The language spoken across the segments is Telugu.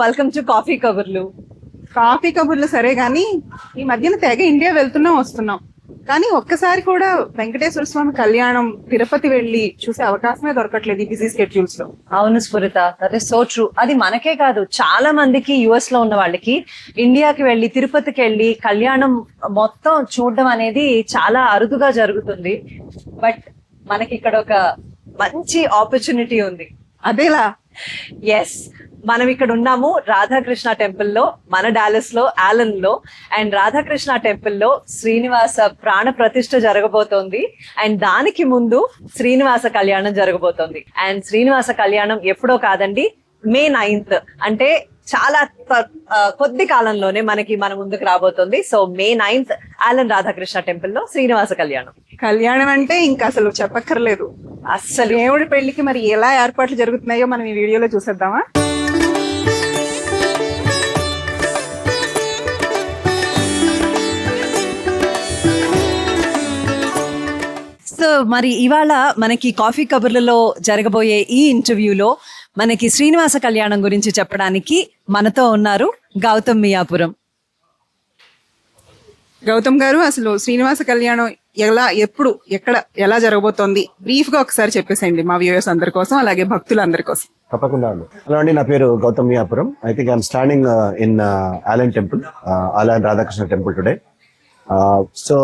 వెల్కమ్ టు కాఫీ కబుర్లు. కాఫీ కబుర్లు సరే గాని ఈ మధ్యన తెగ ఇండియా వస్తున్నాం కానీ ఒక్కసారి కూడా వెంకటేశ్వర స్వామి కళ్యాణం తిరుపతి వెళ్ళి చూసే అవకాశమే దొరకట్లేదు ఈ బిజీ స్కెడ్యూల్స్ లో. అవును Sphurita, that is so true. అది మనకే కాదు, చాలా మందికి యుఎస్ లో ఉన్న వాళ్ళకి ఇండియాకి వెళ్ళి తిరుపతికి వెళ్ళి కళ్యాణం మొత్తం చూడడం అనేది చాలా అరుదుగా జరుగుతుంది. బట్ మనకి ఇక్కడ ఒక మంచి ఆపర్చునిటీ ఉంది. అదేలా? ఎస్, మనం ఇక్కడ ఉన్నాము రాధాకృష్ణ టెంపుల్ లో, మన డాలస్ లో, ఆలన్ లో. అండ్ రాధాకృష్ణ టెంపుల్ లో శ్రీనివాస ప్రాణ ప్రతిష్ఠ జరగబోతోంది. అండ్ దానికి ముందు శ్రీనివాస కళ్యాణం జరగబోతోంది. అండ్ శ్రీనివాస కళ్యాణం ఎప్పుడో కాదండి, May 9th, అంటే చాలా కొద్ది కాలంలోనే మన ముందుకు రాబోతుంది. సో May 9th ఆలన్ రాధాకృష్ణ టెంపుల్ లో శ్రీనివాస కళ్యాణం అంటే ఇంకా అసలు చెప్పక్కర్లేదు. అసలు దేవుడి పెళ్లికి మరి ఎలా ఏర్పాట్లు జరుగుతున్నాయో మనం ఈ వీడియోలో చూసేద్దామా? సో మరి ఇవాళ మనకి కాఫీ కబుర్లలో జరగబోయే ఈ ఇంటర్వ్యూలో మనకి శ్రీనివాస కళ్యాణం గురించి చెప్పడానికి మనతో ఉన్నారు గౌతమ్ మియాపురం. గౌతమ్ గారు, అసలు శ్రీనివాస కళ్యాణం ఎప్పుడు ఎక్కడ ఎలా జరగబోతోంది బ్రీఫ్ గా ఒకసారి చెప్పేసేయండి మా వ్యూయర్స్ అందరి కోసం, అలాగే భక్తులందరి కోసం. తప్పకుండా అండి. హలో అండి, నా పేరు Gautam Miyapuram. I think I'm standing in Allen temple, Allen Radhakrishna temple today. So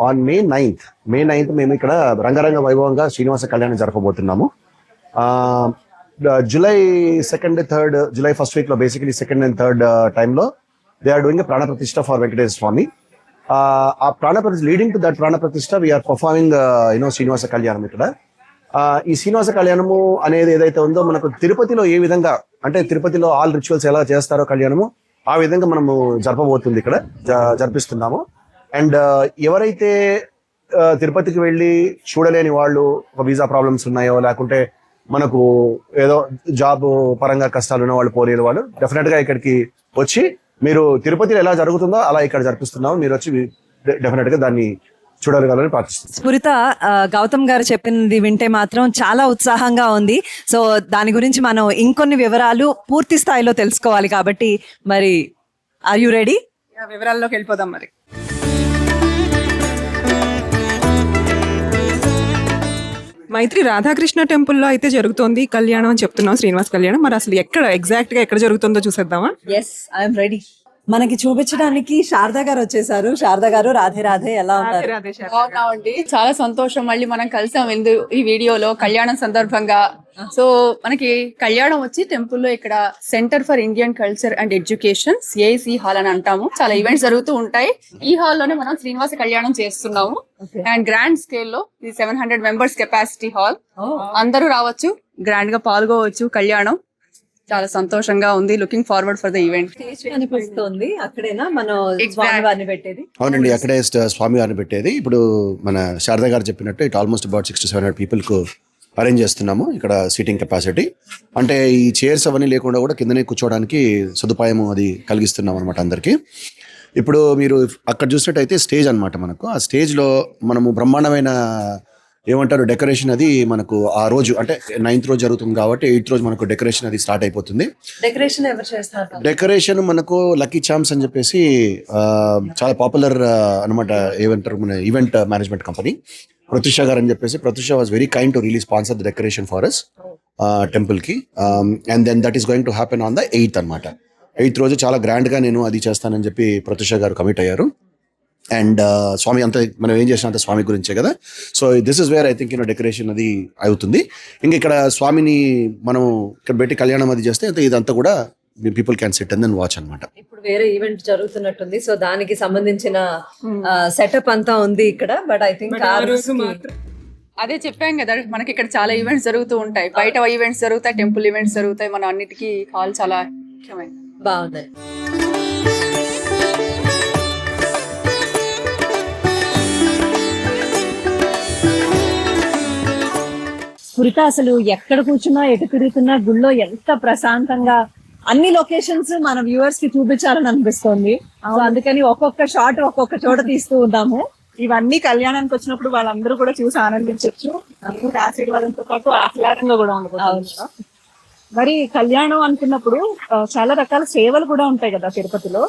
on May 9th మేము ఇక్కడ రంగరంగ వైభవంగా శ్రీనివాస కళ్యాణం జరపబోతున్నాము. July 2nd, 3rd, July 1st week లో బేసికలీ 2nd and 3rd టైంలో దే ఆర్ డూయింగ్ ప్రాణ ప్రతిష్ఠ ఫర్ వెంకటేశ్వర స్వామి. ఆ ప్రాణ ప్రతిష్ఠ, లీడింగ్ టు దట్ ప్రాణ ప్రతిష్ఠ వీఆర్ పర్ఫార్మింగ్ శ్రీనివాస కళ్యాణం ఇక్కడ. ఈ శ్రీనివాస కళ్యాణము అనేది ఏదైతే ఉందో మనకు తిరుపతిలో ఏ విధంగా, అంటే తిరుపతిలో ఆల్ రిచువల్స్ ఎలా చేస్తారో కళ్యాణము ఆ విధంగా మనము జరపబోతుంది, ఇక్కడ జరిపిస్తున్నాము. అండ్ ఎవరైతే తిరుపతికి వెళ్ళి చూడలేని వాళ్ళు, ఒక వీసా ప్రాబ్లమ్స్ ఉన్నాయో, లేకుంటే మనకు ఏదో జాబ్ పరంగా కష్టాలు ఉన్న వాళ్ళు, పోలేని వాళ్ళు డెఫినెట్ గా ఇక్కడికి వచ్చి మీరు తిరుపతిలో ఎలా జరుగుతుందో అలా ఇక్కడ జరిపిస్తున్నాము. మీరు వచ్చి డెఫినెట్ గా దాన్ని చూడగలరని ప్రార్థిస్తున్నాను. స్ఫురిత, గౌతమ్ గారు చెప్పినది వింటే మాత్రం చాలా ఉత్సాహంగా ఉంది. సో దాని గురించి మనం ఇంకొన్ని వివరాలు పూర్తి స్థాయిలో తెలుసుకోవాలి కాబట్టి మరి ఆర్ యు రెడీ? వివరాల్లోకి వెళ్ళిపోదాం. మరి మైత్రి, రాధాకృష్ణ టెంపుల్లో అయితే జరుగుతోంది కళ్యాణం అని చెప్తున్నాం, శ్రీనివాస్ కళ్యాణం. మరి అసలు ఎగ్జాక్ట్ గా ఎక్కడ జరుగుతుందో చూసేద్దామా? Yes, I'm ready. మనకి చూపించడానికి శారదా గారు వచ్చేసారు. శారదా గారు, రాధే రాధే, ఎలా ఉన్నారు? అవునండి, చాలా సంతోషం మళ్ళీ మనం కలిసాం ఈ వీడియోలో కళ్యాణం సందర్భంగా. సో మనకి కళ్యాణం వచ్చి టెంపుల్లో ఇక్కడ centre for Indian culture and education, CIC hall అని అంటాము. చాలా ఈవెంట్స్ జరుగుతూ ఉంటాయి. ఈ హాల్ లోనే మనం శ్రీనివాస కళ్యాణం చేస్తున్నాము. అండ్ గ్రాండ్ స్కేల్ లో ఇది 700 members కెపాసిటీ హాల్. అందరూ రావచ్చు, గ్రాండ్ గా పాల్గొవచ్చు. కళ్యాణం చాలా సంతోషంగా ఉంది. Looking forward for the event. అనిపిస్తుంది అక్కడేనా మనం స్వామివారిని పెట్టేది? అవునండి, అక్కడే స్వామివారిని పెట్టేది. ఇప్పుడు మన శారదా గారు చెప్పినట్టు it almost about 600 to 700 people కు అరేంజ్ చేస్తున్నాము ఇక్కడ సీటింగ్ కెపాసిటీ. అంటే ఈ చైర్స్ అవన్నీ లేకుండా కూడా కిందనే కూర్చోవడానికి సదుపాయం అది కలిగిస్తున్నాం అనమాట అందరికి. ఇప్పుడు మీరు అక్కడ చూసినట్టయితే స్టేజ్ అనమాట. మనకు ఆ స్టేజ్ లో మనము బ్రహ్మాండమైన ఏమంటారు డెకరేషన్ అది మనకు ఆ రోజు, అంటే 9th రోజు జరుగుతుంది కాబట్టి 8th రోజు మనకు డెకరేషన్ అది స్టార్ట్ అయిపోతుంది. డెకరేషన్ ఎవరు చేస్తారు? డెకరేషన్ మనకు లక్కీ ఛాంప్స్ అని చెప్పేసి చాలా పాపులర్ అనమాట, ఏమంటారు మన ఈవెంట్ మేనేజ్మెంట్ కంపెనీ, ప్రత్యూష గారు అని చెప్పేసి. Pratyusha was very kind to really sponsor the decoration for us temple కి. And then that is going to happen on the 8th అనమాట. 8th రోజు చాలా గ్రాండ్ గా నేను అది చేస్తానని చెప్పి ప్రత్యూష గారు కమిట్ అయ్యారు. అండ్ స్వామి అంతా మనం ఏం చేసినంత స్వామి గురించే కదా. So this is where I think decoration అది అవుతుంది. ఇంకా ఇక్కడ స్వామిని మనం ఇక్కడ పెట్టి కళ్యాణం అది చేస్తే ఇదంతా కూడా people can sit and then watch అనమాట. ఇప్పుడు వేరే ఈవెంట్ జరుగుతున్నట్టుంది, సో దానికి సంబంధించిన సెటప్ అంతా ఉంది ఇక్కడ. బట్ ఐ థింక్ అదే చెప్పాం కదా, మనకి ఇక్కడ చాలా ఈవెంట్స్ జరుగుతూ ఉంటాయి. బయట ఈవెంట్స్ జరుగుతాయి, టెంపుల్ ఈవెంట్స్ జరుగుతాయి. మన అన్నిటికీ హాల్ చాలా ముఖ్యమైనది. బాగుంది. స్ఫురిత, అసలు ఎక్కడ కూర్చున్నా, ఎటు తిరుగుతున్నా గుళ్ళో ఎంత ప్రశాంతంగా, అన్ని లొకేషన్స్ మన వ్యూవర్స్ కి చూపించాలని అనిపిస్తుంది. అందుకని ఒక్కొక్క షాట్ ఒక్కొక్క చోట తీస్తూ ఉన్నాము. ఇవన్నీ కళ్యాణానికి వచ్చినప్పుడు వాళ్ళందరూ కూడా చూసి ఆనందించవచ్చు. ఆశీర్వాదంతో పాటు ఆహ్లాదంగా కూడా ఉండదు. మరి కళ్యాణం అనుకున్నప్పుడు చాలా రకాల సేవలు కూడా ఉంటాయి కదా తిరుపతిలో.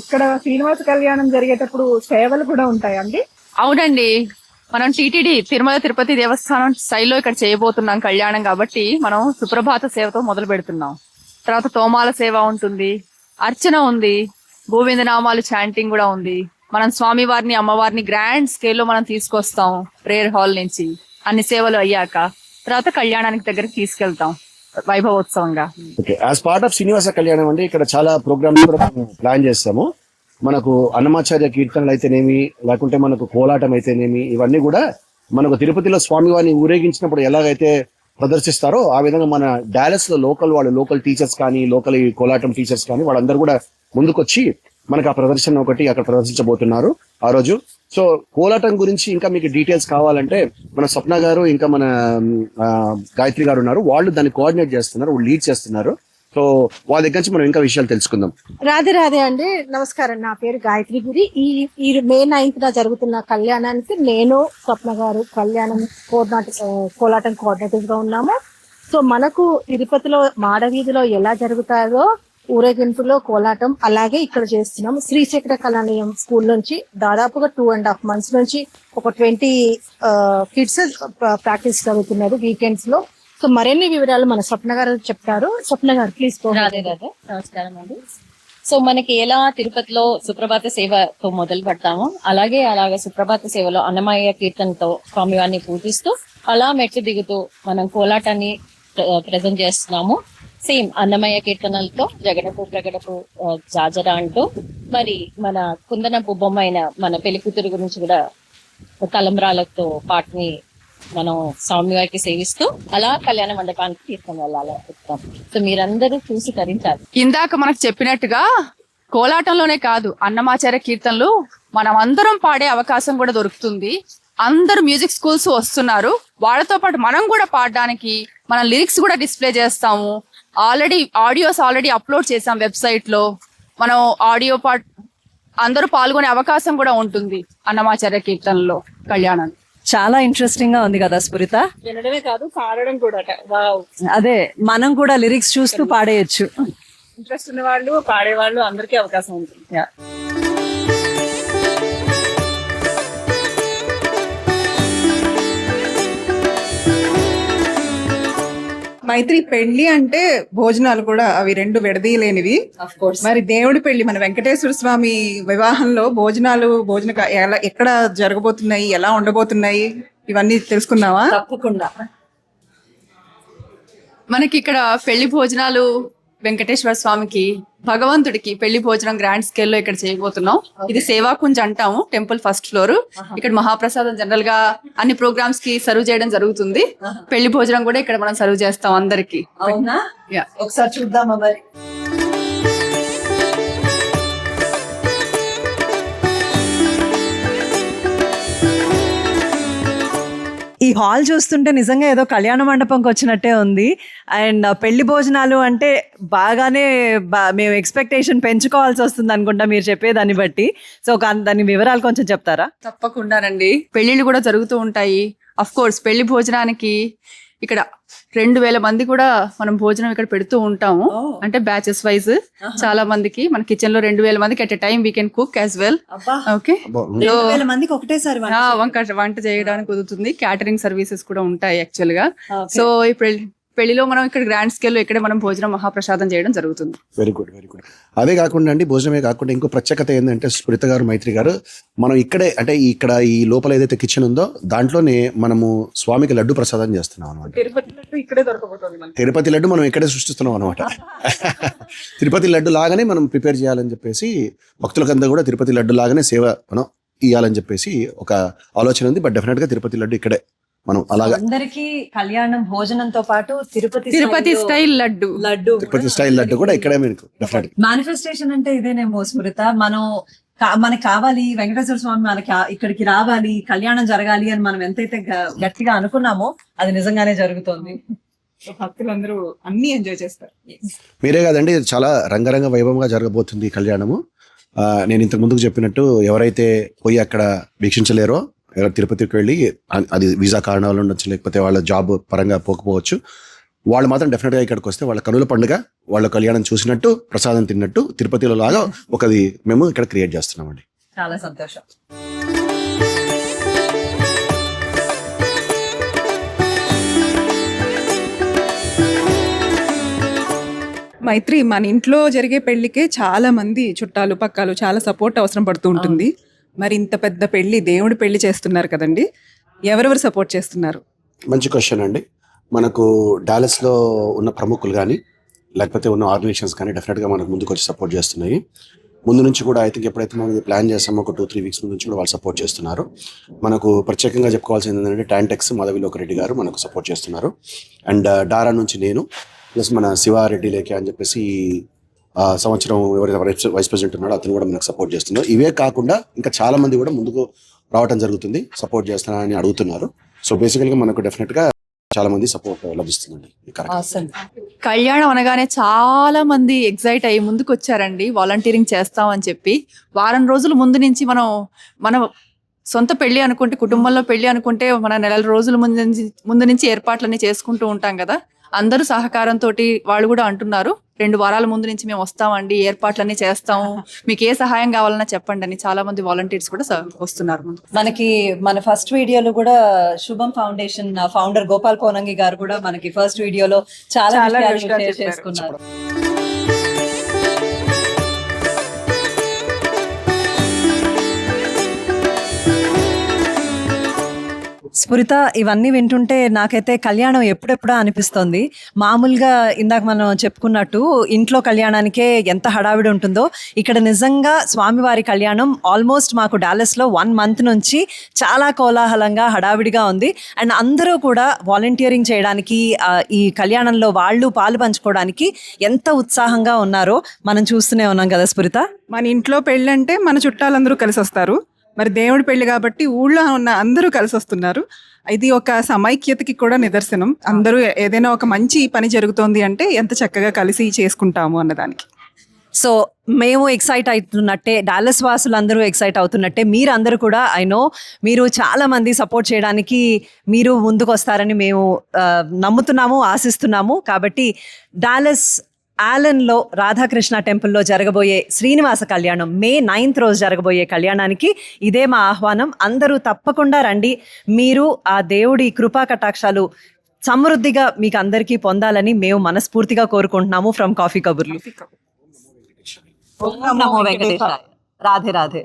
ఇక్కడ శ్రీనివాస కళ్యాణం జరిగేటప్పుడు సేవలు కూడా ఉంటాయండి. అవునండి, మనం టీటీడీ తిరుమల తిరుపతి దేవస్థానం స్టైల్లో ఇక్కడ చేయబోతున్నాం కళ్యాణం కాబట్టి మనం సుప్రభాత సేవతో మొదలు పెడుతున్నాం. తర్వాత తోమాల సేవ ఉంటుంది, అర్చన ఉంది, గోవిందనామాలు చాంటింగ్ కూడా ఉంది. మనం స్వామి వారిని అమ్మవారిని గ్రాండ్ స్కేల్లో మనం తీసుకొస్తాం ప్రేయర్ హాల్ నుంచి. అన్ని సేవలు అయ్యాక తర్వాత కళ్యాణానికి దగ్గరికి తీసుకెళ్తాం వైభవోత్సవంగా. Okay, as part of Srinivasa Kalyanam అండి ఇక్కడ చాలా ప్రోగ్రామ్స్ కూడా ప్లాన్ చేస్తాము. మనకు అన్నమాచార్య కీర్తనలు అయితేనేమి, లేకుంటే మనకు కోలాటం అయితేనేమి, ఇవన్నీ కూడా మనకు తిరుపతిలో స్వామివారిని ఊరేగించినప్పుడు ఎలాగైతే ప్రదర్శిస్తారో ఆ విధంగా మన డాలస్ లో లోకల్ టీచర్స్ కానీ, లోకల్ కోలాటం టీచర్స్ కానీ వాళ్ళందరూ కూడా ముందుకొచ్చి మనకు ఆ ప్రదర్శన ఒకటి అక్కడ ప్రదర్శించబోతున్నారు ఆ రోజు. సో కోలాటం గురించి ఇంకా మీకు డీటెయిల్స్ కావాలంటే మన స్వప్న గారు ఇంకా మన గాయత్రి గారు ఉన్నారు, వాళ్ళు దాన్ని కోఆర్డినేట్ చేస్తున్నారు, లీడ్ చేస్తున్నారు. సో వాళ్ళ దగ్గర నుంచి మనం ఇంకా విషయాలు తెలుసుకుందాం. రాధే అండి, నమస్కారం. నా పేరు గాయత్రి గురి. ఈ మే 9th జరుగుతున్న కళ్యాణానికి నేను స్వప్న గారు కోలాటం కోఆర్డినేటర్ గా ఉన్నాము. సో మనకు తిరుపతిలో మాడవీధిలో ఎలా జరుగుతాయో ఊరేగింపులో కోలాటం అలాగే ఇక్కడ చేస్తున్నాం. శ్రీచక్ర కళానిలయం స్కూల్ నుంచి దాదాపుగా 2.5 months నుంచి ఒక 20 కిడ్స్ ప్రాక్టీస్ జరుగుతున్నారు వీకెండ్స్ లో. సో మరిన్ని వివరాలు మన స్వప్న గారు చెప్తారు. స్వప్న గారు ప్లీజ్. రాధే నమస్కారం అండి. సో మనకి ఎలా తిరుపతిలో సుప్రభాత సేవతో మొదలు పెడతాము, అలాగే సుప్రభాత సేవలో అన్నమయ్య కీర్తనతో స్వామివారిని పూజిస్తూ అలా మెట్లు దిగుతూ మనం కోలాటాన్ని ప్రజెంట్ చేస్తున్నాము. సేమ్ అన్నమయ్య కీర్తనలతో జగడపు ప్రగడపు జాజర అంటూ మరి మన కుందనపు బొమ్మైన మన పెళ్లి కూతురు గురించి కూడా తలంబ్రాలతో పాటని మనం స్వామివారికి సేవిస్తూ అలా కళ్యాణ మండపానికి తీసుకొని వెళ్ళాలి. సో మీరందరూ చూసి తరించాలి. ఇందాక మనకు చెప్పినట్టుగా కోలాటంలోనే కాదు అన్నమాచార్య కీర్తనలు మనం అందరం పాడే అవకాశం కూడా దొరుకుతుంది. అందరూ మ్యూజిక్ స్కూల్స్ వస్తున్నారు, వాళ్ళతో పాటు మనం కూడా పాడడానికి మన లిరిక్స్ కూడా డిస్ప్లే చేస్తాము. ఆడియోస్ ఆల్రెడీ అప్లోడ్ చేసాం వెబ్సైట్ లో. మనం ఆడియో పాట అందరూ పాల్గొనే అవకాశం కూడా ఉంటుంది అన్నమాచార్య కీర్తనలో కళ్యాణం. చాలా ఇంట్రెస్టింగ్ గా ఉంది కదా స్ఫురిత? వినడమే కాదు పాడడం కూడా. అదే మనం కూడా లిరిక్స్ చూస్తూ పాడేయచ్చు. ఇంట్రెస్ట్ ఉన్న వాళ్ళు పాడేవాళ్ళు అందరికీ అవకాశం ఉంటుంది. మైత్రి, పెళ్లి అంటే భోజనాలు కూడా అవి రెండు విడదీయలేనివి. మరి దేవుడి పెళ్లి మన వెంకటేశ్వర స్వామి వివాహంలో ఎక్కడ జరగబోతున్నాయి, ఎలా ఉండబోతున్నాయి, ఇవన్నీ తెలుసుకుందామా? తప్పకుండా. మనకి ఇక్కడ పెళ్లి భోజనాలు వెంకటేశ్వర స్వామికి భగవంతుడికి పెళ్లి భోజనం గ్రాండ్ స్కేల్ లో ఇక్కడ చేయబోతున్నాం. ఇది సేవాకుంజ్ అంటాము, టెంపుల్ ఫస్ట్ ఫ్లోర్. ఇక్కడ మహాప్రసాదం జనరల్ గా అన్ని ప్రోగ్రామ్స్ కి సర్వ్ చేయడం జరుగుతుంది. పెళ్లి భోజనం కూడా ఇక్కడ మనం సర్వ్ చేస్తాం అందరికి. అవునా? ఒకసారి చూద్దామా మరి. ఈ హాల్ చూస్తుంటే నిజంగా ఏదో కళ్యాణ మండపంకి వచ్చినట్టే ఉంది. అండ్ పెళ్లి భోజనాలు అంటే బాగానే మేము ఎక్స్పెక్టేషన్ పెంచుకోవాల్సి వస్తుంది అనుకుంటా మీరు చెప్పేదాన్ని బట్టి. సో దాని వివరాలు కొంచెం చెప్తారా? తప్పకుండానండి. పెళ్లిళ్ళు కూడా జరుగుతూ ఉంటాయి. అఫ్ కోర్స్ పెళ్లి భోజనానికి ఇక్కడ 2000 మంది కూడా మనం భోజనం ఇక్కడ పెడుతూ ఉంటాము. అంటే బ్యాచెస్ వైజ్ చాలా మందికి మన కిచెన్ లో 2000 మందికి at a time we can cook as well. Okay, వంట చేయడానికి కుదురుతుంది. క్యాటరింగ్ సర్వీసెస్ కూడా ఉంటాయి యాక్చువల్ గా. సో ఇప్పుడు పెళ్లిలో మనం ఇక్కడ గ్రాండ్ స్కేల్ లో ఇక్కడ మనం భోజనం మహాప్రసాదం చేయడం జరుగుతుంది. Very good. అదే కాకుండా అండి, భోజనమే కాకుండా ఇంకో ప్రత్యేకత ఏంటంటే స్ఫురిత గారు, మైత్రి గారు, మనం ఇక్కడే అంటే ఇక్కడ ఈ లోపల ఏదైతే కిచెన్ ఉందో దాంట్లోనే మనము స్వామికి లడ్డు ప్రసాదం చేస్తున్నాం అనమాట. తిరుపతి లడ్డు మనం ఇక్కడే సృష్టిస్తున్నాం అనమాట. తిరుపతి లడ్డు లాగానే మనం ప్రిపేర్ చేయాలని చెప్పేసి భక్తులకంతా కూడా తిరుపతి లడ్డు లాగానే సేవ మనం ఇవ్వాలని చెప్పేసి ఒక ఆలోచన ఉంది. బట్ డెఫినెట్ గా తిరుపతి లడ్డు ఇక్కడే మనం అలాగా అందరికి కళ్యాణం భోజనంతో పాటు తిరుపతి స్టైల్ లడ్డు తిరుపతి స్టైల్ లడ్డు కూడా ఇక్కడే మీకు డెఫినెట్ మేనిఫెస్టేషన్ అంటే ఇదేనేమో స్ఫురిత. మనకి కావాలి వెంకటేశ్వర స్వామి మనకి ఇక్కడికి రావాలి, కళ్యాణం జరగాలి అని మనం ఎంతైతే గట్టిగా అనుకున్నామో అది నిజంగానే జరుగుతోంది. భక్తులందరూ అన్ని ఎంజాయ్ చేస్తారు. మీరే కాదండి, చాలా రంగరంగ వైభవంగా జరగబోతుంది ఈ కళ్యాణము. నేను ఇంతకు ముందుకు చెప్పినట్టు ఎవరైతే పోయి అక్కడ వీక్షించలేరో, తిరుపతికి వెళ్ళి అది వీసా కారణాలు ఉండొచ్చు, లేకపోతే వాళ్ళ జాబ్ పరంగా పోకపోవచ్చు, వాళ్ళు మాత్రం డెఫినెట్గా ఇక్కడికి వస్తే వాళ్ళ కనుల పండుగ, వాళ్ళ కళ్యాణం చూసినట్టు, ప్రసాదం తిన్నట్టు తిరుపతిలో లాగా ఒకది మేము ఇక్కడ క్రియేట్ చేస్తున్నామండి. చాలా సంతోషం. మైత్రి, మన ఇంట్లో జరిగే పెళ్లికే చాలా మంది చుట్టాలు పక్కాలు చాలా సపోర్ట్ అవసరం పడుతూ ఉంటుంది. మరి ఇంత పెద్ద పెళ్లి, దేవుడి పెళ్లి చేస్తున్నారు కదండి, ఎవరెవరు సపోర్ట్ చేస్తున్నారు? మంచి క్వశ్చన్ అండి. మనకు డాలస్లో ఉన్న ప్రముఖులు కానీ లేకపోతే ఉన్న ఆర్గనైజేషన్స్ కానీ డెఫినెట్గా మనకు ముందుకు వచ్చి సపోర్ట్ చేస్తున్నాయి. ముందు నుంచి కూడా ఐ థింక్ ఎప్పుడైతే మనం ఇది ప్లాన్ చేస్తామో ఒక 2-3 వీక్స్ ముందు నుంచి కూడా వాళ్ళు సపోర్ట్ చేస్తున్నారు. మనకు ప్రత్యేకంగా చెప్పుకోవాల్సింది ఏంటంటే టాంటెక్స్ మాధవిలోక రెడ్డి గారు మనకు సపోర్ట్ చేస్తున్నారు. అండ్ డారా నుంచి నేను, ప్లస్ మన శివారెడ్డి లేఖ అని చెప్పేసి సంవత్సరం ఎవరైతే వైస్ ప్రెసిడెంట్ ఉన్నాడో అతను కూడా మనకు సపోర్ట్ చేస్తున్నారు. ఇవే కాకుండా ఇంకా చాలా మంది కూడా ముందుకు రావడం జరుగుతుంది, సపోర్ట్ చేస్తున్నారని అడుగుతున్నారు. సో బేసికల్గా మనకు డెఫినెట్గా చాలా మంది సపోర్ట్ లభిస్తుందండి. కళ్యాణం అనగానే చాలా మంది ఎగ్జైట్ అయ్యి ముందుకు వచ్చారండి, వాలంటీరింగ్ చేస్తామని చెప్పి. వారం రోజుల ముందు నుంచి మన సొంత పెళ్లి అనుకుంటే, కుటుంబంలో పెళ్లి అనుకుంటే మన నెల రోజుల ముందు నుంచి ఏర్పాట్లన్నీ చేసుకుంటూ ఉంటాం కదా. అందరూ సహకారంతో వాళ్ళు కూడా అంటున్నారు 2 వారాల ముందు నుంచి మేము వస్తామండి, ఏర్పాట్లన్నీ చేస్తాము, మీకు ఏ సహాయం కావాలన్నా చెప్పండి అని చాలా మంది వాలంటీర్స్ కూడా వస్తున్నారు. మనకి మన ఫస్ట్ వీడియోలో కూడా శుభం ఫౌండేషన్ ఫౌండర్ గోపాల్ కోనంగి గారు కూడా మనకి ఫస్ట్ వీడియోలో చాలా విషయాలు షేర్ చేసుకున్నారు. స్ఫురిత, ఇవన్నీ వింటుంటే నాకైతే కళ్యాణం ఎప్పుడెప్పుడా అనిపిస్తోంది. మామూలుగా ఇందాక మనం చెప్పుకున్నట్టు ఇంట్లో కళ్యాణానికే ఎంత హడావిడి ఉంటుందో, ఇక్కడ నిజంగా స్వామివారి కళ్యాణం ఆల్మోస్ట్ మాకు డాలస్లో 1 మంత్ నుంచి చాలా కోలాహలంగా హడావిడిగా ఉంది. అండ్ అందరూ కూడా వాలంటీరింగ్ చేయడానికి, ఈ కళ్యాణంలో వాళ్ళు పాలు పంచుకోవడానికి ఎంత ఉత్సాహంగా ఉన్నారో మనం చూస్తూనే ఉన్నాం కదా స్ఫురిత. మన ఇంట్లో పెళ్ళి అంటే మన చుట్టాలందరూ కలిసి వస్తారు. మరి దేవుడి పెళ్లి కాబట్టి ఊళ్ళో ఉన్న అందరూ కలిసి వస్తున్నారు. ఇది ఒక సమైక్యతకి కూడా నిదర్శనం. అందరూ ఏదైనా ఒక మంచి పని జరుగుతోంది అంటే ఎంత చక్కగా కలిసి చేసుకుంటాము అన్నదానికి. సో మేము ఎక్సైట్ అవుతున్నట్టే, డాలస్ వాసులందరూ ఎక్సైట్ అవుతున్నట్టే మీరందరూ కూడా, ఐ నో మీరు చాలా మంది సపోర్ట్ చేయడానికి మీరు ముందుకు వస్తారని మేము నమ్ముతున్నాము, ఆశిస్తున్నాము. కాబట్టి డాలస్ ఆలన్లో రాధాకృష్ణ టెంపుల్లో జరగబోయే శ్రీనివాస కళ్యాణం, మే 9th రోజు జరగబోయే కళ్యాణానికి ఇదే మా ఆహ్వానం. అందరూ తప్పకుండా రండి. మీరు ఆ దేవుడి కృపా కటాక్షాలు సమృద్ధిగా మీకు అందరికీ పొందాలని మేము మనస్ఫూర్తిగా కోరుకుంటున్నాము. ఫ్రమ్ కాఫీ కబుర్లు. రాధే రాధే.